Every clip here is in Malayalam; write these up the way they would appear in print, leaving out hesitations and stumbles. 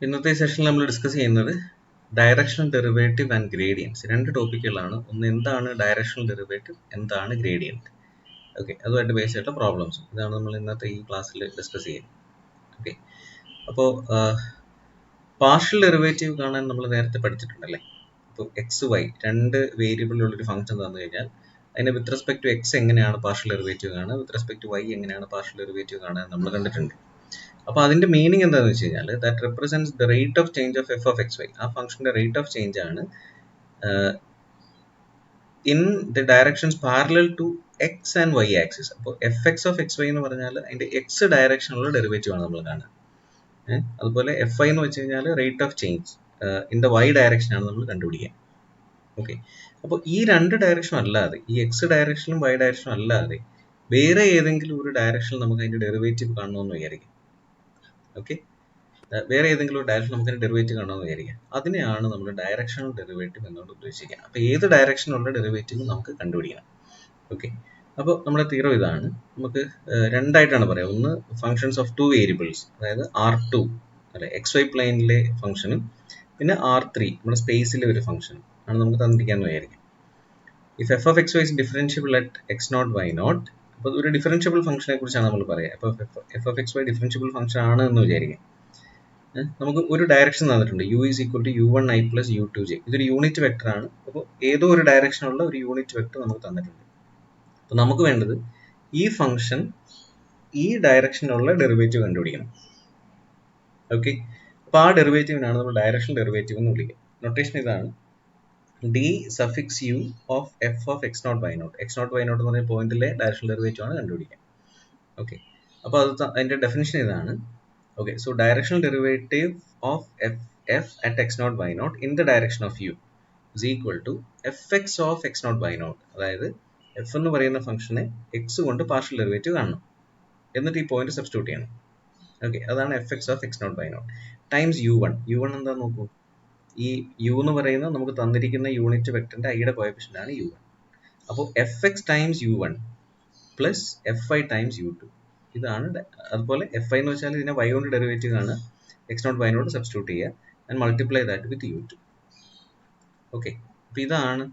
ഇന്നത്തെ സെഷനിൽ നമ്മൾ ഡിസ്കസ് ചെയ്യുന്നത് ഡയറക്ഷണൽ ഡെറിവേറ്റീവ് ആൻഡ് ഗ്രേഡിയൻസ്. രണ്ട് ടോപ്പിക്കുകളാണ്. ഒന്ന് എന്താണ് ഡയറക്ഷണൽ ഡെറിവേറ്റീവ്, എന്താണ് ഗ്രേഡിയൻറ്റ്. ഓക്കെ, അതുമായിട്ട് ബേസ് ചെയ്തിട്ടുള്ള പ്രോബ്ലംസും ഇതാണ് നമ്മൾ ഇന്നത്തെ ഈ ക്ലാസ്സിൽ ഡിസ്കസ് ചെയ്യുന്നത്. ഓക്കെ, അപ്പോൾ പാർഷ്യൽ ഡെറിവേറ്റീവ് കാണാൻ നമ്മൾ നേരത്തെ പഠിച്ചിട്ടുണ്ടല്ലേ. ഇപ്പോൾ എക്സ് വൈ രണ്ട് വേരിയബിളിലുള്ളൊരു ഫംഗ്ഷൻ തന്നു കഴിഞ്ഞാൽ അതിന് വിത്ത് റെസ്പെക്ട് ടു എക്സ് എങ്ങനെയാണ് പാർഷ്യൽ ഡെറിവേറ്റീവ് കാണുക, വിത്ത് റെസ്പെക്ട് ടു വൈ എങ്ങനെയാണ് പാർഷ്യൽ ഡെറിവേറ്റീവ് കാണുക നമ്മൾ കണ്ടിട്ടുണ്ട്. അപ്പോൾ അതിന്റെ മീനിങ് എന്താണെന്ന് വെച്ച് കഴിഞ്ഞാൽ that represents the rate of change of F of X Y. ആ ഫംഗ്ഷന്റെ റേറ്റ് ഓഫ് ചേഞ്ച് ആണ് in the directions parallel to X and Y axis. അപ്പോൾ F X of X Y എന്ന് പറഞ്ഞാൽ അതിന്റെ എക്സ് ഡയറക്ഷനിലുള്ള ഡെറിവേറ്റീവ് ആണ് നമ്മൾ കാണുക. അതുപോലെ എഫ് ഐ എന്ന് വെച്ച് കഴിഞ്ഞാൽ rate of change in the Y direction ആണ് നമ്മൾ കണ്ടുപിടിക്കുക. ഓക്കെ, അപ്പോൾ ഈ രണ്ട് ഡയറക്ഷനും അല്ലാതെ, ഈ എക്സ് ഡയറക്ഷനും വൈ ഡയറക്ഷനും അല്ലാതെ വേറെ ഏതെങ്കിലും ഒരു ഡയറക്ഷനിൽ നമുക്ക് അതിന്റെ ഡെറിവേറ്റീവ് കാണണമെന്ന് വിചാരിക്കും. ഓക്കെ, വേറെ ഏതെങ്കിലും ഒരു ഡയറക്ഷൻ നമുക്ക് ഡെറിവേറ്റീവ് കാണാമെന്ന് വിചാരിക്കാം. അതിനെയാണ് നമ്മൾ ഡയറക്ഷണൽ ഡെറിവേറ്റീവ് എന്നോട് ഉദ്ദേശിക്കുക. അപ്പോൾ ഏത് ഡയറക്ഷനുള്ള ഡെറിവേറ്റീവ് നമുക്ക് കണ്ടുപിടിക്കണം. ഓക്കെ, അപ്പോൾ നമ്മുടെ തീറം ഇതാണ്. നമുക്ക് രണ്ടായിട്ടാണ് പറയാം. ഒന്ന് ഫംഗ്ഷൻസ് ഓഫ് ടു വേരിയബിൾസ്, അതായത് R2 അല്ലെ എക്സ് വൈ പ്ലെയിനിലെ ഫംഗ്ഷനും പിന്നെ R3 നമ്മുടെ സ്പേസിലെ ഒരു ഫംഗ്ഷനും ആണ് നമുക്ക് തന്നിരിക്കാമെന്ന് വിചാരിക്കാം. If F of X Y is differentiable at X not Y naught, അപ്പോൾ ഒരു ഡിഫറൻഷ്യബിൾ ഫംഗ്ഷനെ കുറിച്ചാണ് നമ്മൾ പറയുക. അപ്പോൾ F of X Y differentiable function ആണ് എന്ന് വിചാരിക്കാം. നമുക്ക് ഒരു ഡയറക്ഷൻ തന്നിട്ടുണ്ട്, U is equal to u1i plus u2j. ഇതൊരു യൂണിറ്റ് വെക്ടർ ആണ്. അപ്പോൾ ഏതോ ഒരു ഡയറക്ഷനുള്ള ഒരു യൂണിറ്റ് വെക്ടർ നമുക്ക് തന്നിട്ടുണ്ട്. അപ്പോൾ നമുക്ക് വേണ്ടത് ഈ ഫംഗ്ഷൻ ഈ ഡയറക്ഷനുള്ള ഡെറിവേറ്റീവ് കണ്ടുപിടിക്കണം. ഓക്കെ, അപ്പോൾ ആ ഡെറിവേറ്റീവിനാണ് നമ്മൾ ഡയറക്ഷണൽ ഡെറിവേറ്റീവ് എന്ന് വിളിക്കുക. നൊട്ടേഷൻ ഇതാണ്, D suffix U of F of X not Y naught. X not Y naught എന്ന് പറഞ്ഞ പോയിന്റിലെ ഡയറക്ഷണൽ ഡെറിവേറ്റീവ് ആണ് കണ്ടുപിടിക്കുക. ഓക്കെ, അപ്പോൾ അതിന്റെ ഡെഫിനിഷൻ ഇതാണ്. Okay, so directional derivative of f at x naught y naught in the direction of u is equal to fx of x naught y naught. അതായത് f എന്ന് പറയുന്ന ഫംഗ്ഷനെ x കൊണ്ട് പാർഷ്യൽ ഡെറിവേറ്റീവ് കാണണം, എന്നിട്ട് ഈ പോയിന്റ് സബ്സ്റ്റിറ്റ്യൂട്ട് ചെയ്യണം. ഓക്കെ, അതാണ് fx of x naught y naught times u1. u1 എന്താ നോക്കൂ, ഈ u എന്ന് പറയുന്നത് നമുക്ക് തന്നിരിക്കുന്ന യൂണിറ്റ് വെക്ടറിന്റെ ഐയുടെ കോഎഫിഷ്യന്റ് ആണ് u1. അപ്പോൾ fx times u1 plus fi times u2. ഇതാണ്. അതുപോലെ എഫ് ഐ എന്ന് വെച്ചാൽ ഇതിനെ വൈ കൊണ്ട് ഡെറിവേറ്റീവ് ആണ്, X not Y not substitute ചെയ്യുക and multiply that with u2. Okay, അപ്പോൾ ഇതാണ്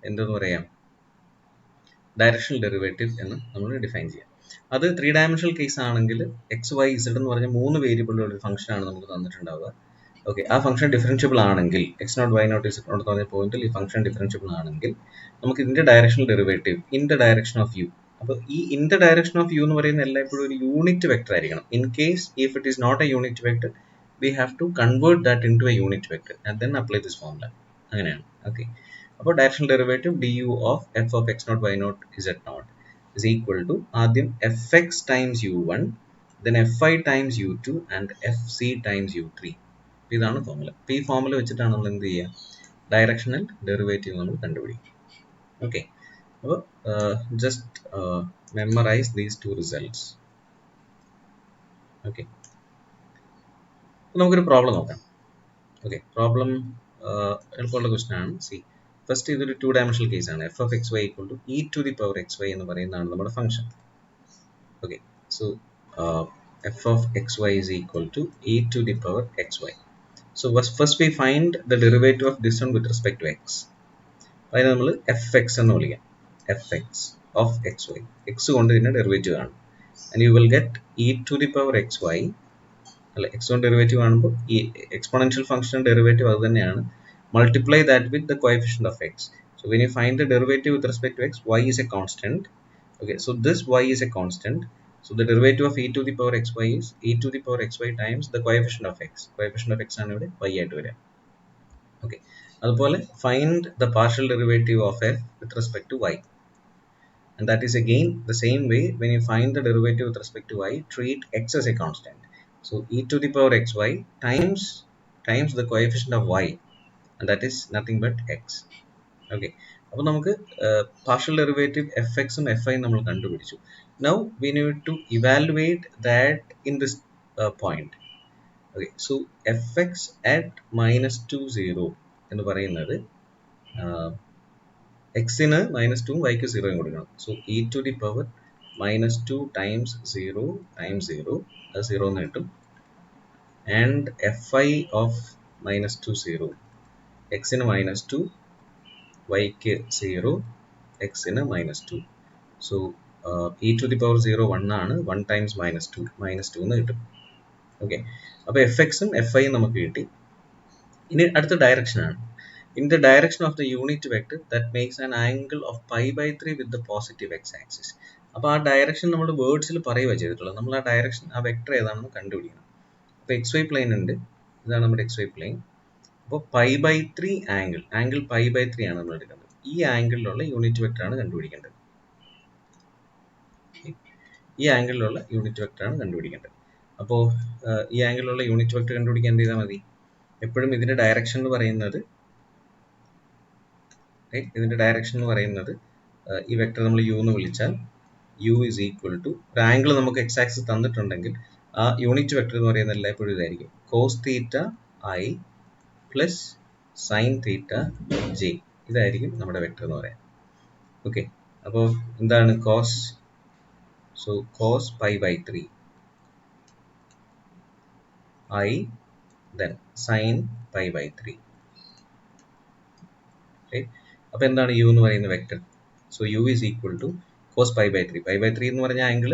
എന്തെന്ന് പറയാം ഡയറക്ഷണൽ ഡെറിവേറ്റീവ് എന്ന് നമ്മൾ ഡിഫൈൻ ചെയ്യാം. അത് 3 ഡയമെൻഷണൽ കേസ് ആണെങ്കിൽ എക്സ് വൈ ഇസഡ് എന്ന് പറഞ്ഞ 3 വേരിയബിളുള്ള ഒരു ഫംഗ്ഷൻ ആണ് നമുക്ക് തന്നിട്ടുണ്ടാവുക. ഓക്കെ, ആ ഫംഗ്ഷൻ ഡിഫറൻഷ്യബിൾ ആണെങ്കിൽ X not Y not Z naught എന്ന് പറഞ്ഞ പോയിന്റിൽ ഈ ഫംഗ്ഷൻ ഡിഫറൻഷ്യബിൾ ആണെങ്കിൽ നമുക്ക് ഇതിന്റെ directional derivative in the direction of U. അപ്പോൾ ഈ in the direction of U എന്ന് പറയുന്ന എല്ലായ്പ്പോഴും ഒരു യൂണിറ്റ് വെക്ടർ ആയിരിക്കണം. In case if it is not a unit vector, V have to convert that into a unit vector and then apply this formula. അങ്ങനെയാണ്. ഓക്കെ, അപ്പോൾ directional derivative D U of F of X not Y not Z not is equal to ആദ്യം F X times u1, then fi times u2 and fc times u3. ഇതാണ് ഫോർമുല. അപ്പോൾ ഈ ഫോർമുല വെച്ചിട്ടാണ് നമ്മൾ എന്ത് ചെയ്യുക, ഡയറക്ഷണൽ ഡെറിവേറ്റീവ് നമ്മൾ കണ്ടുപിടിക്കുക. ഓക്കെ, അപ്പോൾ just memorize these two results. Okay, നമുക്കൊരു പ്രോബ്ലം നോക്കാം. ഓക്കെ, പ്രോബ്ലം എളുപ്പമുള്ള ക്വസ്റ്റൻ ആണ്. സി, ഫസ്റ്റ് ഇതൊരു 2 ഡയമെൻഷണൽ കേസ് ആണ്. F of X Y equal to E to the power X Y എന്ന് പറയുന്നതാണ് നമ്മുടെ function. Okay, so F of X Y is equal to E to the power X Y. So first we find the derivative of this one with respect to X. അതിന് നമ്മൾ എഫ് എക്സ് എന്ന് വിളിക്കാം. F X of xy, x കൊണ്ട് ഇതിന്റെ ഡെറിവേറ്റീവ് ആണ്, and you will get e to the power xy. അല്ല, x കൊണ്ട് ഡെറിവേറ്റീവ് ആകുമ്പോൾ ഈ എക്സ്പോണൻഷ്യൽ ഫംഗ്ഷൻ ഡെറിവേറ്റീവ് അത് തന്നെയാണ്, multiply that with the coefficient of x. So when you find the derivative with respect to x, y is a constant. Okay, so this y is a constant, so the derivative of e to the power xy is e to the power xy times the coefficient of x. Coefficient of x ആണ് ഇവിടെ y ആയിട്ട് വരിക. Okay, അതുപോലെ find the partial derivative of f with respect to y. And that is again the same way, when you find the derivative with respect to y, treat x as a constant. So e to the power xy times the coefficient of y, and that is nothing but x. Okay, അപ്പോൾ നമുക്ക് partial derivative fx ഉം fi നമ്മൾ കണ്ടുപിടിച്ചു. Now we need to evaluate that in this point. Okay, so fx at -2 എന്ന് പറയുന്നത് എക്സിന് -2 വൈക്ക് 0 കൊടുക്കണം. So E to the power -2 times 0 times 0, അത് 0 എന്ന് കിട്ടും. and fi of minus 2 0, x in minus 2, y 0, x in minus 2. So e to the power 0 1 ആണ്, 1 times minus 2 എന്ന് കിട്ടും. ഓക്കെ, അപ്പോൾ എഫ് എക്സും എഫ് ഐയും നമുക്ക് കിട്ടി. ഇനി അടുത്ത ഡയറക്ഷൻ ആണ്. In the direction of the unit vector that makes an angle of pi by 3 with the positive X axis. അപ്പോൾ ആ ഡയറക്ഷൻ നമ്മൾ വേർഡ്സിൽ പറയുക ചെയ്തിട്ടുള്ളത്. നമ്മൾ ആ ഡയറക്ഷൻ, ആ വെക്ടർ ഏതാണെന്ന് കണ്ടുപിടിക്കണം. അപ്പോൾ എക്സ് വൈ പ്ലെയിൻ ഉണ്ട്, ഇതാണ് നമ്മുടെ എക്സ് വൈ പ്ലെയിൻ. അപ്പോൾ pi by 3 angle pi by 3 ആണ് നമ്മൾ എടുക്കുന്നത്. ഈ ആംഗിളിലുള്ള യൂണിറ്റ് വെക്ടർ ആണ് കണ്ടുപിടിക്കേണ്ടത്. ഈ ആംഗിളിലുള്ള യൂണിറ്റ് വെക്ടർ ആണ് കണ്ടുപിടിക്കേണ്ടത്. അപ്പോൾ ഈ ആംഗിളിലുള്ള യൂണിറ്റ് വെക്ടർ കണ്ടുപിടിക്കാൻ എന്ത് ചെയ്താൽ മതി? എപ്പോഴും ഇതിന്റെ ഡയറക്ഷൻ എന്ന് പറയുന്നത്, ഈ വെക്ടർ നമ്മൾ യു എന്ന് വിളിച്ചാൽ യു ഇസ് ഈക്വൽ ടു, ഒരു ആംഗിൾ നമുക്ക് എക്സ് ആക്സിസ് തന്നിട്ടുണ്ടെങ്കിൽ ആ യൂണിറ്റ് വെക്ടർ എന്ന് പറയുന്നത് എല്ലായ്പ്പോഴും ഇതായിരിക്കും, cos theta I plus sine theta J. ഇതായിരിക്കും നമ്മുടെ വെക്ടർ എന്ന് പറയാം. ഓക്കെ, അപ്പോൾ എന്താണ് cos? So cos pi by 3 I then sin pi by 3. Okay, അപ്പോൾ എന്താണ് യു എന്ന് പറയുന്ന vector? So U is equal to cos pi by 3. Pi by 3 എന്ന് പറഞ്ഞ ആംഗിൾ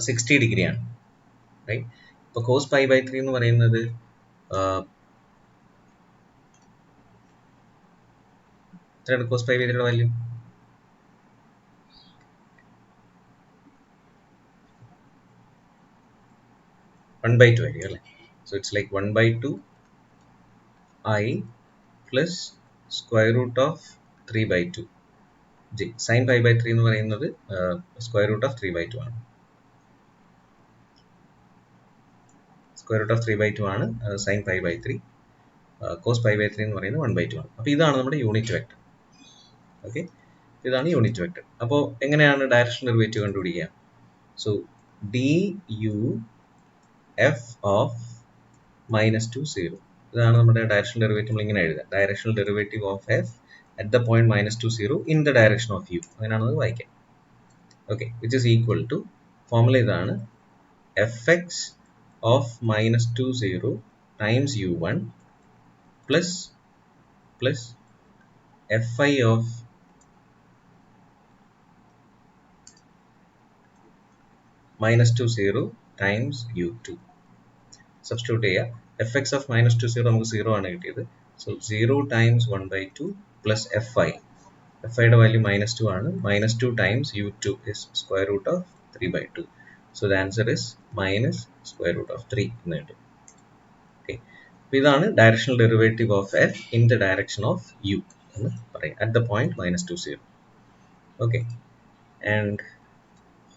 60 ഡിഗ്രി ആണ്, റൈറ്റ്? അപ്പോൾ കോസ് പൈ ബൈ 3 എന്ന് പറയുന്നത് എത്രയാണ്? കോസ് പൈ ബൈ 3 വാല്യൂ 1/2 ആയിരിക്കും അല്ലേ? So it's like 1/2 I plus square root of 3/2 G. Sine pi by 3 എന്ന് പറയുന്നത് സ്ക്വയർ റൂട്ട് ഓഫ് 3/2 ആണ്. സ്ക്വയർ റൂട്ട് ഓഫ് 3/2 ആണ് sine pi by 3. Cos pi by 3 എന്ന് പറയുന്നത് 1/2 ആണ്. അപ്പോൾ ഇതാണ് നമ്മുടെ യൂണിറ്റ് വെക്ടർ. ഓക്കെ, ഇതാണ് യൂണിറ്റ് വെക്ടർ. അപ്പോൾ എങ്ങനെയാണ് ഡയറക്ഷൻ ഡെറിവേറ്റീവ് കണ്ടുപിടിക്കുക? So D U F of minus 2 0, ഇതാണ് നമ്മുടെ ഡയറക്ഷൻ ഡെറിവേറ്റീവ്. നമ്മൾ ഇങ്ങനെ എഴുതാം, directional derivative of F at the point minus 2 0 in the direction of u. അങ്ങനെയാണ് അത് വായിക്കാം. Okay, which is equal to, formula ഇതാണ്, F X of minus 2 0 times U 1 plus F I of minus 2 0 times U 2. Substitute ചെയ്യുക. എഫ് എക്സ് ഓഫ് മൈനസ് 2 0 നമുക്ക് 0 ആണ് കിട്ടിയത്. So 0 times 1/2 plus F I. F ഐയുടെ വാല്യൂ മൈനസ് 2 ആണ്. Minus 2 times U 2 is square root of 3/2. So the answer is minus square root of 3 എന്ന് കിട്ടും. ഓക്കെ, അപ്പോൾ ഇതാണ് directional derivative of F in the direction of U എന്ന് പറയും, at the point minus 2 0. Okay, and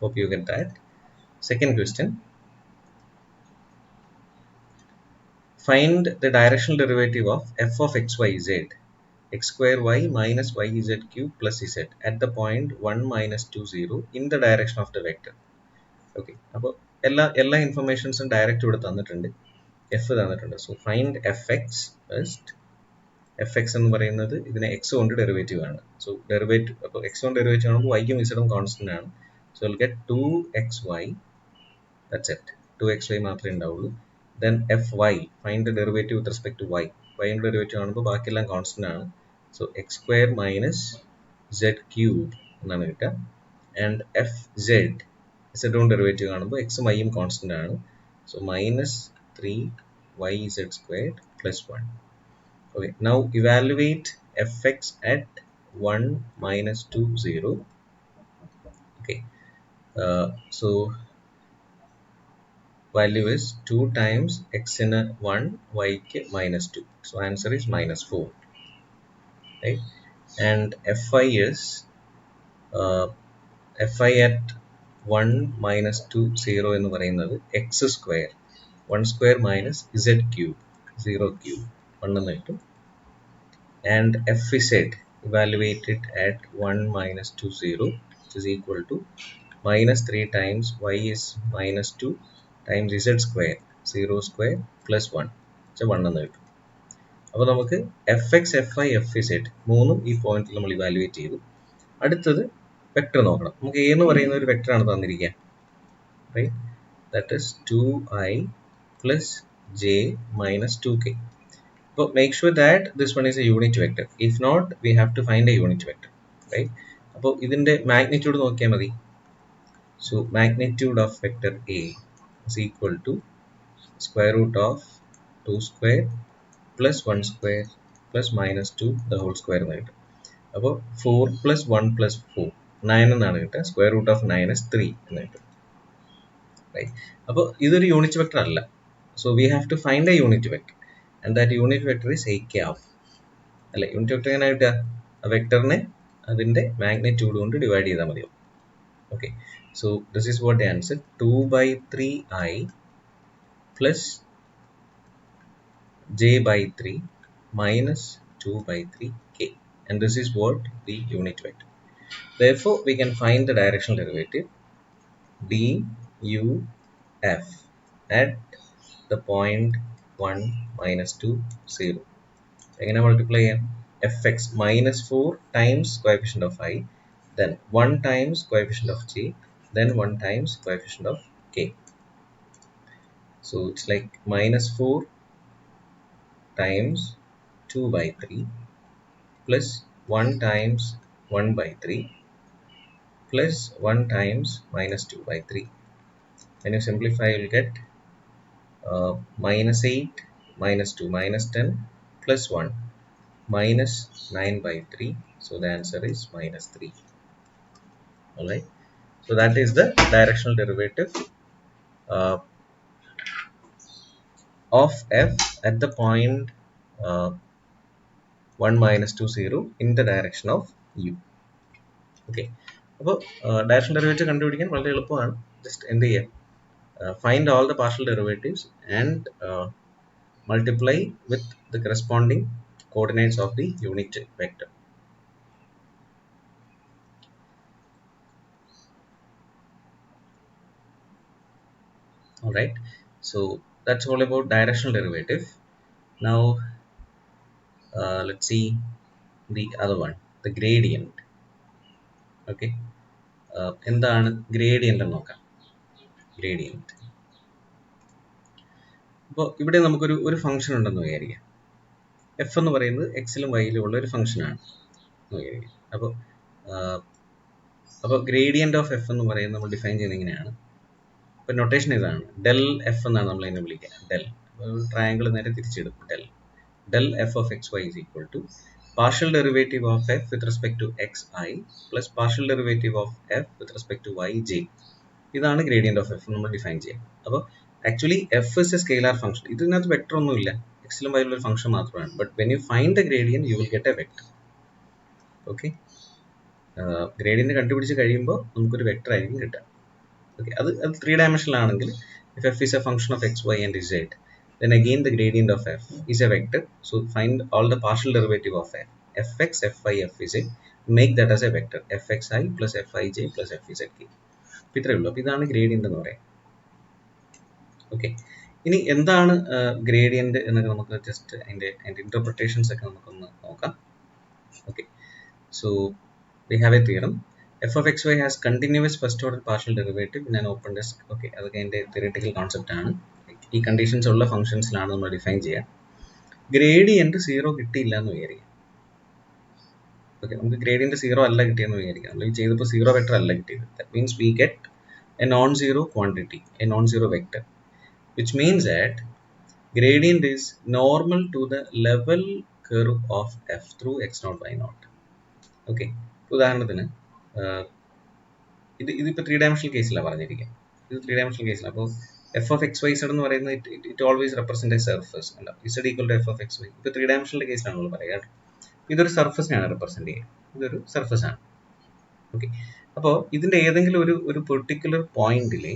hope you get that. Second question, find the directional derivative of f of x y z x square y minus y z cube plus z at the point 1 minus 2 0 in the direction of the vector. Okay, അപ്പോൾ എല്ലാ ഇൻഫർമേഷൻസും ഡയറക്റ്റ് ഇവിടെ തന്നിട്ടുണ്ട്, എഫ് തന്നിട്ടുണ്ട്. So find F X first. F X എന്ന് പറയുന്നത് ഇതിനെ എക്സ് കൊണ്ട് ഡെറിവേറ്റീവ് ആണ്. സോ ഡെറിവേറ്റീവ്, അപ്പോൾ എക്സ് കൊണ്ട് ഡെറിവേറ്റീവ് ആകുമ്പോൾ വൈയും ഇസഡും കോൺസ്റ്റന്റ് ആണ്. So will get 2xy. That's it, 2xy മാത്രമേ ഉണ്ടാവുള്ളൂ. Then fy, find the derivative with respect to y. y ന്റെ ഡെറിവേറ്റീവ് ആകുമ്പോൾ ബാക്കിയെല്ലാം കോൺസ്റ്റന്റ് ആണ്. So X square minus z cube എന്നാണ് കിട്ടുക. ആൻഡ് എഫ് സെഡ്, സെഡ് കൊണ്ട് ഡെറിവേറ്റീവ് കാണുമ്പോൾ എക്സും വൈയും കോൺസ്റ്റന്റ് ആണ്. So minus 3yz squared plus 1. Okay, now evaluate fx at 1 minus 2 0. Okay, so value is 2 times x in 1 y minus 2. So answer is minus 4, right? And fi is fi at 1 minus 2 0 എന്ന് പറയുന്നത് x square 1 square minus z cube 0 cube 1 എന്ന് കിട്ടും. And f z evaluated at 1 minus 2 0, which is equal to minus 3 times y is minus 2 times z square 0 square plus 1, so 1 എന്ന് കിട്ടും. അപ്പോൾ നമുക്ക് F X, F I, F Z മൂന്നും ഈ പോയിന്റിൽ നമ്മൾ ഇവാലുവേറ്റ് ചെയ്തു. അടുത്തത് വെക്ടർ നോക്കണം. നമുക്ക് എ എന്ന് പറയുന്ന ഒരു വെക്ടറാണ് തന്നിരിക്കുക, right? That is 2i plus j minus 2k. So make sure that this one is a unit vector. If not, we have to find a unit vector, right? So ഇതിന്റെ magnitude നോക്കിയാൽ മതി. So magnitude of vector A is equal to square root of 2 square plus 1 square plus minus 2 the whole square എന്ന് കിട്ടും. അപ്പോൾ 4 plus 1 plus 4 9 എന്നാണ് കിട്ടുക. സ്ക്വയർ റൂട്ട് ഓഫ് 9 is 3 എന്ന് കിട്ടും, റൈറ്റ്? അപ്പോൾ ഇതൊരു യൂണിറ്റ് വെക്ടർ അല്ല. So we have to find a unit vector and that unit vector is AK ആവും, അല്ലെ? യൂണിറ്റ് വെക്ടർ എങ്ങനെ കിട്ടുക? ആ വെക്ടറിനെ അതിന്റെ മാഗ്നിറ്റ്യൂഡ് കൊണ്ട് ഡിവൈഡ് ചെയ്താൽ മതിയോ? Okay, so this is what the answer. 2/3i plus j/3 minus 2/3k, and this is what the unit vector. Therefore we can find the directional derivative duf at the point 1 minus 2 0. Again multiply fx minus 4 times coefficient of I, then 1 times coefficient of j, then 1 times coefficient of k. So it's like minus 4 times 2/3 plus 1 times 1/3 plus 1 times minus 2/3. When you simplify, you will get minus 8 minus 2 minus 10 plus 1 minus 9/3. So the answer is minus 3. Alright, so that is the directional derivative of f at the point 1 minus 2 0 in the direction of u. Okay, അപ്പോൾ ഡയറക്ഷണൽ ഡെറിവേറ്റീവ് കണ്ടുപിടിക്കാൻ വളരെ എളുപ്പമാണ്. ജസ്റ്റ് എന്ത് ചെയ്യുക, find all the partial derivatives and multiply with the corresponding coordinates of the unit vector. Alright, so that's all about directional derivative. Now let's see the other one, the gradient. Okay, എന്താണ് gradient എന്ന് നോക്കാം. Gradient, അപ്പോൾ ഇവിടെ നമുക്കൊരു ഫംഗ്ഷൻ ഉണ്ടെന്ന് വിചാരിക്കാം. എഫ് എന്ന് പറയുന്നത് എക്സിലും വൈയിലും ഉള്ള ഒരു ഫംഗ്ഷനാണ് എന്ന് വിചാരിക്കാം. അപ്പോൾ ഗ്രേഡിയന്റ് ഓഫ് എഫ് എന്ന് പറയുന്നത് നമ്മൾ ഡിഫൈൻ ചെയ്യുന്നത് ഇങ്ങനെയാണ്. അപ്പോൾ നൊട്ടേഷൻ ഇതാണ്, ഡെൽ എഫ് എന്നാണ് നമ്മൾ ഇതിനെ വിളിക്കുക. ഡെൽ ട്രയാങ്കിൾ നേരെ തിരിച്ചിടും. Del F of X Y is equal to partial derivative of f with respect to xi plus partial derivative of f with respect to yj. ഇതാണ് ഗ്രേഡിയന്റ് ഓഫ് എഫ് നമ്മൾ ഡിഫൈൻ ചെയ്യുക. അപ്പോൾ actually F is A scalar function. ഇതിനകത്ത് വെക്ടർ ഒന്നുമില്ല, എക്സിലും വൈയിലും ഒരു ഫംഗ്ഷൻ മാത്രമാണ്. But when you find the gradient U will get A vector. Okay, gradient കണ്ടുപിടിച്ച് കഴിയുമ്പോൾ നമുക്കൊരു വെക്ടർ ആയിരിക്കും കിട്ടുക. ഓക്കെ, അത് 3 ഡയമെൻഷനിലാണെങ്കിൽ if f is a function of x, y and z, then again the gradient of f is a vector. So find all the partial derivative of f, fx, fy, fz, make that as a vector, fxi plus fij plus fzk. ഇത്രയേ ഉള്ളൂ. അപ്പോൾ ഇതാണ് ഗ്രേഡിയന്റ് എന്ന് പറയാം. ഓക്കെ, ഇനി എന്താണ് ഗ്രേഡിയന്റ് എന്നൊക്കെ നമുക്ക് ജസ്റ്റ് അതിൻ്റെ ഇന്റർപ്രിട്ടേഷൻസ് ഒക്കെ നമുക്കൊന്ന് നോക്കാം. Okay, so we have a theorem. f of xy has continuous first order partial derivative in an open disk. Okay, അതൊക്കെ അതിൻ്റെ തിയറിറ്റിക്കൽ കോൺസെപ്റ്റ് ആണ്. ഈ കണ്ടീഷൻസ് ഉള്ള ഫംഗ്ഷൻസിലാണ് നമ്മൾ ഡിഫൈൻ ചെയ്യുക. ഗ്രേഡിയന്റ് 0 കിട്ടിയില്ല എന്ന് വിചാരിക്കാം. ഓക്കെ, നമുക്ക് ഗ്രേഡിയന്റ് 0 അല്ല കിട്ടിയെന്ന് വിചാരിക്കാം. നമ്മൾ ഈ ചെയ്തപ്പോൾ 0 വെക്ടർ അല്ല കിട്ടിയത്. That means we get A non zero quantity, A non zero vector, which means that gradient is normal to the level curve of f through x0 y0. Okay, ഉദാഹരണത്തിന് ഇതിപ്പോൾ 3 ഡയമെൻഷണൽ കേസിലാണ് പറഞ്ഞിരിക്കുക. ഇത് 3 ഡയമെൻഷണൽ കേസിലാണ്. അപ്പോൾ F of X Y Z എന്ന് പറയുന്നത് it always represent a surface. അല്ല, Z equal to F of X Y. ഇപ്പോൾ 3 ഡയമെൻഷണൽ കേസിലാണ് നമ്മൾ പറയുക. ഇതൊരു സർഫസിനെയാണ് റെപ്രസെന്റ് ചെയ്യുക. ഇതൊരു സർഫസ് ആണ്. ഓക്കെ, അപ്പോൾ ഇതിന്റെ ഏതെങ്കിലും ഒരു പെർട്ടിക്കുലർ പോയിന്റിൽ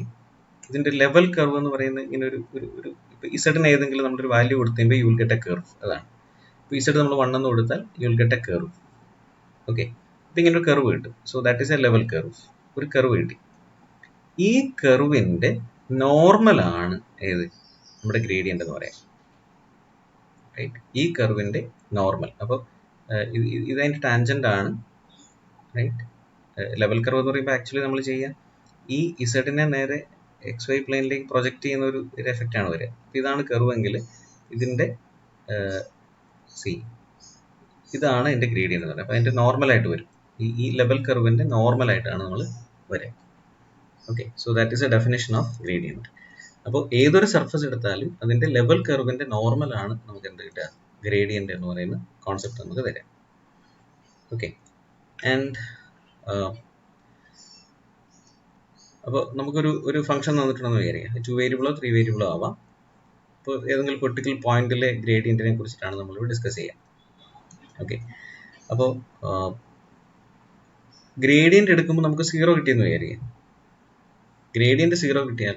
ഇതിന്റെ ലെവൽ കർവ് എന്ന് പറയുന്നത് ഇങ്ങനെ ഒരു ഇപ്പോൾ ഇസഡിന് ഏതെങ്കിലും നമ്മളൊരു വാല്യൂ കൊടുത്തുമ്പോൾ you will get a curve. അതാണ്. ഇപ്പോൾ ഇസഡ് നമ്മൾ 1 എന്ന് കൊടുത്താൽ you will get a curve. Okay, ഇപ്പം ഇങ്ങനെ ഒരു കർവ് കിട്ടും. So that is a level curve. ഒരു കർവ് കിട്ടി. ഈ കർവിന്റെ നോർമലാണ് ഏത്? നമ്മുടെ ഗ്രേഡിയന്റ് എന്ന് പറയാം. റൈറ്റ്, ഈ കർവിന്റെ നോർമൽ. അപ്പോൾ ഇതതിൻ്റെ ടാൻജന്റ് ആണ്. റൈറ്റ്, ലെവൽ കർവ് എന്ന് പറയുമ്പോൾ ആക്ച്വലി നമ്മൾ ചെയ്യുക, ഈ ഇസഡിനെ നേരെ എക്സ് വൈ പ്ലെയിനിലേക്ക് പ്രൊജക്റ്റ് ചെയ്യുന്ന ഒരു എഫക്റ്റ് ആണ് വരിക. ഇതാണ് കർവ് എങ്കിൽ ഇതിൻ്റെ സി ഇതാണ് എൻ്റെ ഗ്രേഡിയൻ്റ് എന്ന് പറയുന്നത്. അപ്പോൾ അതിൻ്റെ നോർമലായിട്ട് വരും. ഈ ലെവൽ കർവിൻ്റെ നോർമലായിട്ടാണ് നമ്മൾ വരിക. Okay, so that is A definition of gradient. അപ്പോൾ ഏതൊരു സർഫസ് എടുത്താലും അതിൻ്റെ ലെവൽ കർവിൻ്റെ നോർമലാണ് നമുക്ക് എന്ത് കിട്ടുക, ഗ്രേഡിയൻ്റ് എന്ന് പറയുന്ന കോൺസെപ്റ്റ് നമുക്ക് തരാം. ഓക്കെ, ആൻഡ് അപ്പോൾ നമുക്കൊരു ഫംഗ്ഷൻ തന്നിട്ടുണ്ടെന്ന് വിചാരിക്കാം. 2 വേരിയബിളോ 3 വേരിയബിളോ ആവാം. അപ്പോൾ ഏതെങ്കിലും പൊർട്ടിക്കുലർ പോയിന്റിലെ ഗ്രേഡിയൻറ്റിനെ കുറിച്ചിട്ടാണ് നമ്മളിവിടെ ഡിസ്കസ് ചെയ്യുക. ഓക്കെ, അപ്പോൾ ഗ്രേഡിയൻ്റ് എടുക്കുമ്പോൾ നമുക്ക് 0 കിട്ടിയെന്ന് വിചാരിക്കാം. ഗ്രേഡിയൻ്റ് 0 കിട്ടിയാൽ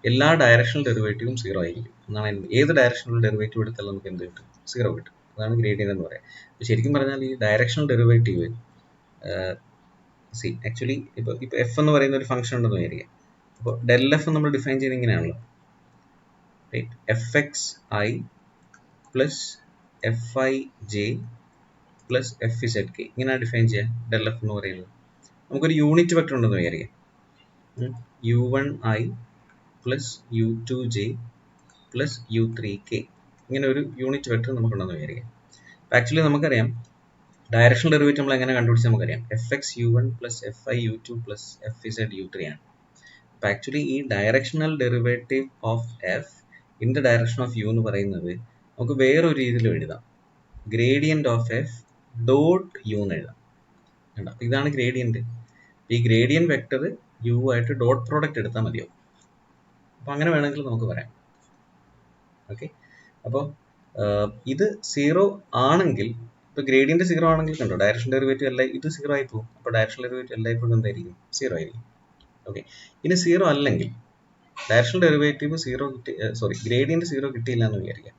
എല്ലാ ഡയറക്ഷണൽ ഡെറിവേറ്റീവും 0 ആയിരിക്കും എന്നാണ്. ഏത് ഡയറക്ഷണൽ ഡെറിവേറ്റീവ് എടുത്താലും നമുക്ക് എന്ത് കിട്ടും, 0 കിട്ടും. അതാണ് ഗ്രേഡിയൻ്റ് എന്ന് പറയുന്നത്. അപ്പോൾ ശരിക്കും പറഞ്ഞാൽ ഈ ഡയറക്ഷണൽ ഡെറിവേറ്റീവ് ആക്ച്വലി ഇപ്പോൾ എഫ് എന്ന് പറയുന്ന ഒരു ഫംഗ്ഷൻ ഉണ്ടെന്ന് വിചാരിക്കാം. അപ്പോൾ ഡെൽ എഫ് നമ്മൾ ഡിഫൈൻ ചെയ്യുന്നത് ഇങ്ങനെയാണല്ലോ, right? F X I plus F I J plus F Z K, ഇങ്ങനെയാണ് ഡിഫൈൻ ചെയ്യുക ഡെൽ എഫ് എന്ന് പറയുന്നത്. നമുക്കൊരു യൂണിറ്റ് വെക്ടർ ഉണ്ടെന്ന് വിചാരിക്കാം. u1i plus u2j plus u3k, ഇങ്ങനെ ഒരു യൂണിറ്റ് വെക്ടർ നമുക്കുണ്ടെന്ന് വിചാരിക്കാം. ആക്ച്വലി നമുക്കറിയാം ഡയറക്ഷണൽ ഡെറിവേറ്റീവ് നമ്മൾ എങ്ങനെ കണ്ടുപിടിച്ച് നമുക്കറിയാം. F X u1 plus F I u2 plus F Z u3 ആണ്. അപ്പോൾ ആക്ച്വലി ഈ directional derivative of F in the direction of U എന്ന് പറയുന്നത് നമുക്ക് വേറൊരു രീതിയിലും എഴുതാം. Gradient of F dot U എന്ന് എഴുതാം. അപ്പോൾ ഇതാണ് ഗ്രേഡിയൻ്റ്. ഈ ഗ്രേഡിയൻ്റ് വെക്ടർ യു ആയിട്ട് ഡോട്ട് പ്രോഡക്റ്റ് എടുത്താൽ മതിയാവും. അപ്പോൾ അങ്ങനെ വേണമെങ്കിൽ നമുക്ക് പറയാം. ഓക്കെ, അപ്പോൾ ഇത് 0 ആണെങ്കിൽ, ഇപ്പോൾ ഗ്രേഡിയൻ്റ് 0 ആണെങ്കിൽ കണ്ടോ ഡയറക്ഷൻ ഡെറിവേറ്റീവ് അല്ല, ഇത് 0 ആയി പോകും. അപ്പോൾ ഡയറക്ഷൻ ഡെറിവേറ്റീവ് എല്ലായ്പ്പോഴും എന്തായിരിക്കും, 0 ആയിരിക്കും. ഓക്കെ, ഇനി 0 അല്ലെങ്കിൽ ഡയറക്ഷൻ ഡെറിവേറ്റീവ് 0 കിട്ടി, ഗ്രേഡിയൻ്റ് 0 കിട്ടിയില്ല എന്ന് വിചാരിക്കാം.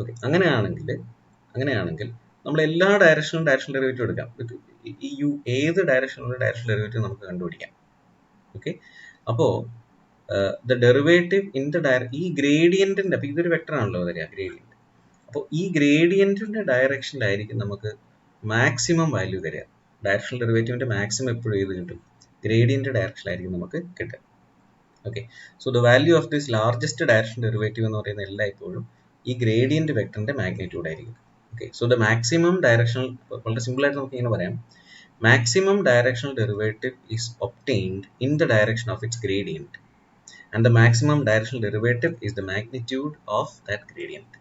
ഓക്കെ, അങ്ങനെയാണെങ്കിൽ നമ്മൾ എല്ലാ ഡയറക്ഷനും ഡയറക്ഷൻ ഡെറിവേറ്റീവ് എടുക്കാം. ഈ യു ഏത് ഡയറക്ഷനുള്ള ഡയറക്ഷൻ ഡെറിവേറ്റീവ് നമുക്ക് കണ്ടുപിടിക്കാം. ഓക്കെ, അപ്പോൾ ദ ഡെറിവേറ്റീവ് ഇൻ ദ ഈ ഗ്രേഡിയന്റിന്റെ, അപ്പോൾ ഇതൊരു വെക്ടർ ആണല്ലോ വരിക ഗ്രേഡിയന്റ്. അപ്പോൾ ഈ ഗ്രേഡിയന്റിന്റെ ഡയറക്ഷനിലായിരിക്കും നമുക്ക് മാക്സിമം വാല്യൂ തരിക. ഡയറക്ഷണൽ ഡെറിവേറ്റീവിന്റെ മാക്സിമം എപ്പോഴും ഏത് കിട്ടും, ഗ്രേഡിയന്റ് ഡയറക്ഷനിലായിരിക്കും നമുക്ക് കിട്ടുക. Okay, so the value of this largest direction derivative എന്ന് പറയുന്ന എല്ലായ്പ്പോഴും ഈ ഗ്രേഡിയന്റ് വെക്ടറിന്റെ മാഗ്നിറ്റ്യൂഡ് ആയിരിക്കും. Okay, so the maximum directional, വളരെ സിമ്പിൾ ആയിട്ട് നമുക്ക് ഇങ്ങനെ പറയാം, maximum directional derivative is obtained in the direction of its gradient, and the maximum directional derivative is the magnitude of that gradient.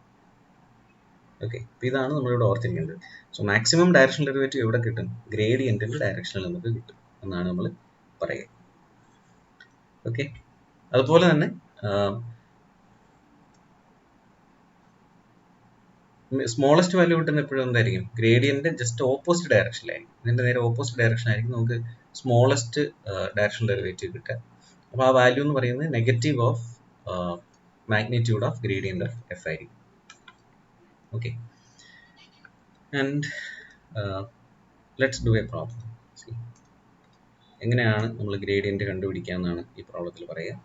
Okay, ഇതാണ് നമ്മളിവിടെ ഓർത്തിരിക്കേണ്ടത്. സോ മാക്സിമം ഡയറക്ഷണൽ ഡെറിവേറ്റീവ് എവിടെ കിട്ടും, ഗ്രേഡിയന്റിന്റെ ഡയറക്ഷനിൽ നമുക്ക് കിട്ടും എന്നാണ് നമ്മൾ പറയുക. ഓക്കെ, അതുപോലെ തന്നെ സ്മോളസ്റ്റ് വാല്യൂ കിട്ടുന്ന എപ്പോഴും എന്തായിരിക്കും, ഗ്രേഡിയന്റ് ജസ്റ്റ് ഓപ്പോസിറ്റ് ഡയറക്ഷനിലായിരിക്കും. ഇതിന്റെ നേരെ ഓപ്പോസിറ്റ് ഡയറക്ഷൻ ആയിരിക്കും നമുക്ക് സ്മോളസ്റ്റ് ഡയറക്ഷണൽ ഡെറിവേറ്റീവ് കിട്ടുക. അപ്പോൾ ആ വാല്യൂ എന്ന് പറയുന്നത് negative of magnitude of gradient of F ആയിരിക്കും. Okay, and let's do a problem. എങ്ങനെയാണ് നമ്മൾ ഗ്രേഡിയന്റ് കണ്ടുപിടിക്കുക എന്നാണ് ഈ പ്രോബ്ലത്തിൽ പറയുക.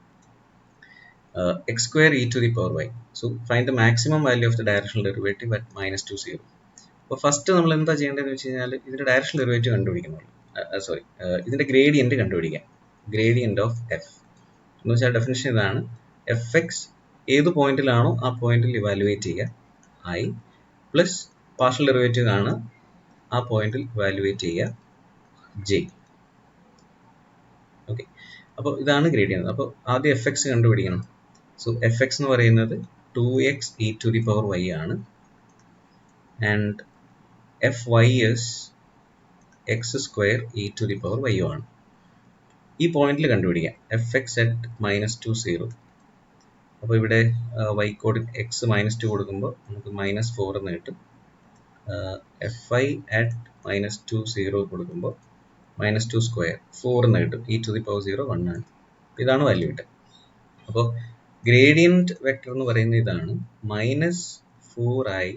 x square e to the power y. So find the maximum value of the directional derivative at minus 2, 0. അപ്പോൾ ഫസ്റ്റ് നമ്മൾ എന്താ ചെയ്യേണ്ടതെന്ന് വെച്ച് കഴിഞ്ഞാൽ ഇതിന്റെ ഡയറക്ഷണൽ ഡെറിവേറ്റീവ് കണ്ടുപിടിക്കുന്നുള്ളൂ. ഇതിന്റെ ഗ്രേഡിയന്റ് കണ്ടുപിടിക്കാം. ഗ്രേഡിയന്റ് ഓഫ് എഫ് എന്ന് വെച്ചാൽ ഡെഫിനിഷൻ ഇതാണ്, എഫ് എക്സ് ഏത് പോയിന്റിലാണോ ആ പോയിന്റിൽ ഇവാലുവേറ്റ് ചെയ്യുക ഐ, പ്ലസ് പാർഷ്യൽ ഡെറിവേറ്റീവ് ആണ് ആ പോയിന്റിൽ ഇവാലുവേറ്റ് ചെയ്യുക ജെ. ഓക്കെ, അപ്പോൾ ഇതാണ് ഗ്രേഡിയന്റ്. അപ്പോൾ ആദ്യം എഫ് എക്സ് കണ്ടുപിടിക്കണം. സോ എഫ് എക്സ് എന്ന് പറയുന്നത് 2x e to the power y ആണ്, and F Y is X square e to the power y ആണ്. ഈ പോയിന്റിൽ കണ്ടുപിടിക്കാം എഫ് എക്സ് അറ്റ് -2, 0. അപ്പോൾ ഇവിടെ y കോഡ് എക്സ് -2 കൊടുക്കുമ്പോൾ നമുക്ക് -4 എന്ന് കിട്ടും. എഫ് ഐ അറ്റ് -2, 0 കൊടുക്കുമ്പോൾ -2 സ്ക്വയർ 4 എന്ന് കിട്ടും. e to the power 0 1 ആണ്. ഇതാണ് വാല്യൂ കിട്ടുക. അപ്പോൾ ഗ്രേഡിയന്റ് വെക്ടർ എന്ന് പറയുന്നത് ഇതാണ്, -4i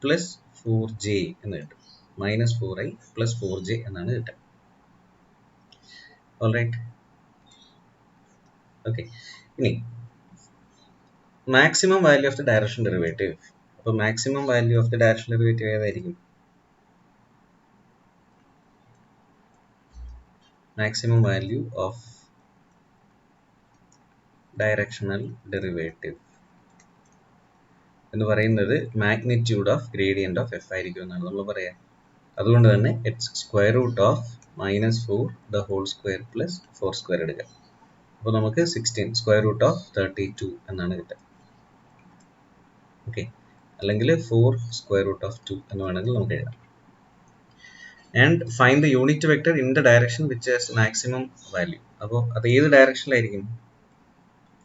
പ്ലസ് 4j എന്ന് കിട്ടും. -4i പ്ലസ് 4j എന്നാണ് കിട്ടുക. Alright, okay. ഇനി maximum value of the direction derivative. അപ്പോൾ maximum value of the direction derivative ഏതായിരിക്കും, maximum value of directional derivative എന്ന് പറയുന്നത് magnitude of gradient of F ആയിരിക്കും എന്നാണ് നമ്മൾ പറയാം. അതുകൊണ്ട് തന്നെ it's square root of -4 the whole square plus 4 square എടുക്കാം. അപ്പോൾ നമുക്ക് 16 സ്ക്വയർ റൂട്ട് ഓഫ് 32 എന്നാണ് കിട്ടുക. ഓക്കെ, അല്ലെങ്കിൽ 4 സ്ക്വയർ റൂട്ട് ഓഫ് 2 എന്ന് വേണമെങ്കിൽ നമുക്ക് എഴുതാം. And find the unit vector in the direction which has maximum value. അപ്പോൾ അത് ഏത് ഡയറക്ഷനിലായിരിക്കും?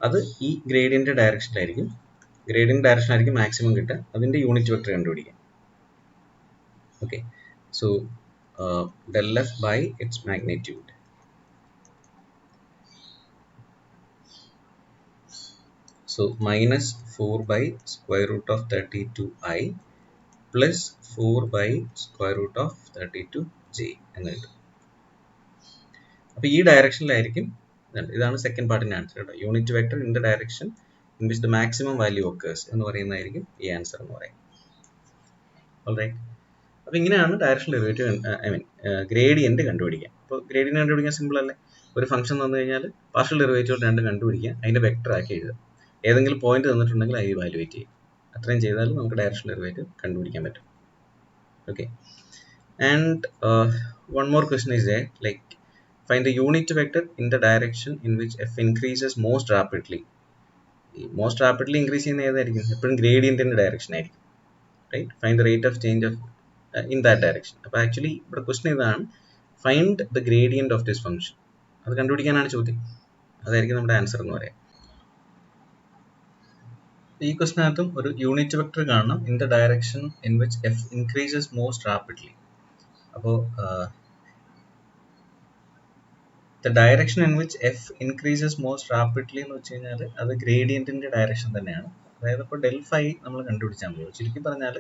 അത് ഈ ഗ്രേഡിയന്റ് ഡയറക്ഷനിലായിരിക്കും. ഗ്രേഡിയന്റ് ഡയറക്ഷൻ ആയിരിക്കും മാക്സിമം കിട്ടുക. അതിന്റെ യൂണിറ്റ് വെക്ടർ കണ്ടുപിടിക്കാം. Okay, so del f by its magnitude. So minus 4 by square root of 32i plus 4 by square root of 32j എന്ന് കിട്ടും. അപ്പോൾ ഈ ഡയറക്ഷനിലായിരിക്കും. ഇതാണ് സെക്കൻഡ് പാർട്ടിന്റെ ആൻസർ കേട്ടോ. Unit vector in the direction in which the maximum value occurs എന്ന് പറയുന്നതായിരിക്കും ഈ ആൻസർ എന്ന് പറയും. ഓൾറൈറ്റ്, അപ്പോൾ ഇങ്ങനെയാണ് ഡയറക്ഷൻ ഡെറിവേറ്റീവ് ഗ്രേഡിയന്റ് കണ്ടുപിടിക്കുക. അപ്പോൾ ഗ്രേഡിയന്റ് കണ്ടുപിടിക്കാൻ സിമ്പിൾ അല്ലേ? ഒരു ഫംഗ്ഷൻ തന്നു കഴിഞ്ഞാൽ പാർഷ്യൽ ഡെറിവേറ്റീവ് രണ്ടും കണ്ടുപിടിക്കുക, അതിന്റെ വെക്ടർ ആക്കി എഴുതുക. ഏതെങ്കിലും പോയിന്റ് തന്നിട്ടുണ്ടെങ്കിൽ അത് ഇവാലുവേറ്റ് ചെയ്യും. അത്രയും ചെയ്താലും നമുക്ക് ഡയറക്ഷൻ ഡെറിവേറ്റീവ് കണ്ടുപിടിക്കാൻ പറ്റും. Okay, and one more question is like find the unit vector in the direction in which F increases most rapidly. Most rapidly increase ചെയ്യുന്ന ഏതായിരിക്കും? എപ്പോഴും ഗ്രേഡിയന്റിന്റെ ഡയറക്ഷൻ ആയിരിക്കും. Right, find the rate of change of in that direction. അപ്പോൾ ആക്ച്വലി ഇവിടെ ക്വസ്റ്റൻ ഇതാണ്, find the gradient of this function. അത് കണ്ടുപിടിക്കാനാണ് ചോദ്യം. അതായിരിക്കും നമ്മുടെ ആൻസർ എന്ന് പറയാം. ഈ ക്വസ്റ്റിനകത്തും ഒരു യൂണിറ്റ് വെക്ടർ കാണണം in the direction in which F increases most rapidly. അപ്പോൾ the direction in which F increases most rapidly എന്ന് വെച്ച് കഴിഞ്ഞാൽ അത് ഗ്രേഡിയന്റിന്റെ ഡയറക്ഷൻ തന്നെയാണ്. അതായത് ഇപ്പോൾ ഡെൽ ഫൈ നമ്മൾ കണ്ടുപിടിച്ചാൽ മതി. ചുരുക്കി പറഞ്ഞാൽ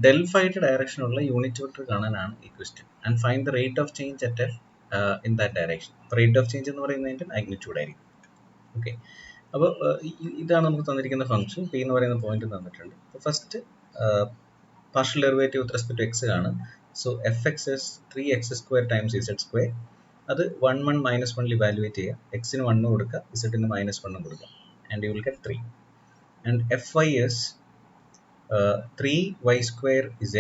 ഡെൽ ഫൈയുടെ ഡയറക്ഷനുള്ള യൂണിറ്റ് വെക്ടർ കാണാനാണ് ഈ question. And find the rate of change at F in that direction. Rate of change എന്ന് പറയുന്നതിന്റെ മാഗ്നിറ്റ്യൂഡ് ആയിരിക്കും. ഓക്കെ, അപ്പോൾ ഇതാണ് നമുക്ക് തന്നിരിക്കുന്ന ഫംഗ്ഷൻ. പി എന്ന് പറയുന്ന പോയിന്റ് തന്നിട്ടുണ്ട്. അപ്പോൾ first partial derivative with respect to X കാണും. So F X is 3x² times Z square. അത് 1 1 -1 ഇവാലുവേറ്റ് ചെയ്യുക. എക്സിന് 1 കൊടുക്കുക, ഇസഡിന് -1 കൊടുക്കുക, and you will get 3. And F Y is 3y² z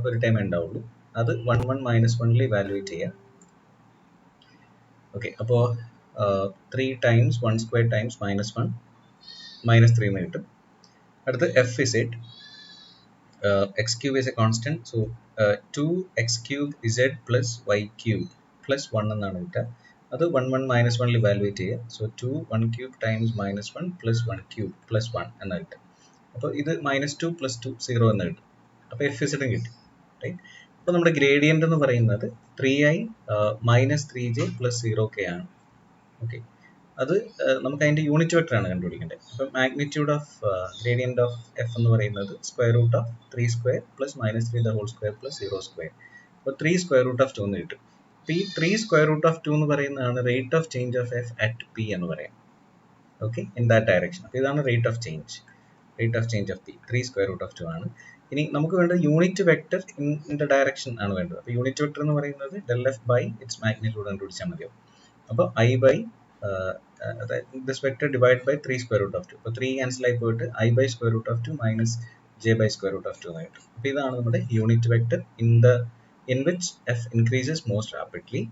ഒരു ടൈം ഉണ്ടാവുള്ളൂ. അത് 1 1 -1 ഇവാലുവേറ്റ് ചെയ്യുക. ഓക്കെ, അപ്പോൾ 3 times 1² times -1 -3 എന്ന് കിട്ടും. അടുത്ത് F Z x³ is a constant, so 2x³ z plus y³ plus 1 എന്നാണ് കിട്ടുക. അത് 1 1 -1 ഇവാലുവേറ്റ് ചെയ്യുക. സോ 2 1³ times -1 plus 1³ plus 1 എന്ന് കിട്ടും. അപ്പോൾ ഇത് -2 plus 2 0 എന്ന് കിട്ടും. അപ്പോൾ എഫ് ഇസഡും കിട്ടി. റൈറ്റ്, അപ്പോൾ നമ്മുടെ ഗ്രേഡിയന്റ് എന്ന് പറയുന്നത് 3i -3j plus 0k ആണ്. ഓക്കെ, അത് നമുക്ക് അതിന്റെ യൂണിറ്റ് വെക്ടർ ആണ് കണ്ടുപിടിക്കേണ്ടത്. അപ്പം magnitude of gradient of F എന്ന് പറയുന്നത് square root of 3² plus -3 the whole square plus 0². അപ്പോൾ 3 സ്ക്വയർ റൂട്ട് ഓഫ് 2 എന്ന് കിട്ടും. അപ്പോൾ ഈ 3 സ്ക്വയർ റൂട്ട് ഓഫ് 2 എന്ന് പറയുന്നതാണ് rate of change of F at P എന്ന് പറയാം. Okay, in that direction. അപ്പോൾ ഇതാണ് rate of change of P. 3 square root of 2 ആണ്. ഇനി നമുക്ക് വേണ്ടത് unit vector in the direction ആണ് വേണ്ടത്. അപ്പോൾ യൂണിറ്റ് വെക്ടർ എന്ന് പറയുന്നത് del f by its magnitude കണ്ടുപിടിച്ചാൽ മതിയോ. അപ്പോൾ i by this vector divided by 3 square root of 2. അപ്പോൾ 3 ക്യാൻസൽ ആയി പോയിട്ട് i by square root of 2 minus j by square root of 2 എന്ന് കിട്ടും. അപ്പോൾ ഇതാണ് നമ്മുടെ unit vector in which f increases most rapidly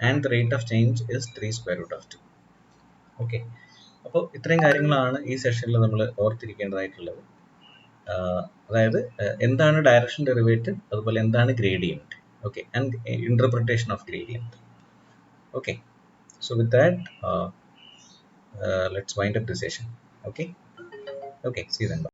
and the rate of change is 3 square root of 2. Okay, അപ്പോൾ ഇത്രയും കാര്യങ്ങളാണ് ഈ സെഷനിൽ നമ്മൾ ഓർത്തിരിക്കേണ്ടതായിട്ടുള്ളത്. അതായത് എന്താണ് ഡയറക്ഷൻ ഡെറിവേറ്റീവ്, അതുപോലെ എന്താണ് gradient. Okay, and interpretation of gradient. Okay, so with that let's wind up the session. Okay, see you then. Bye.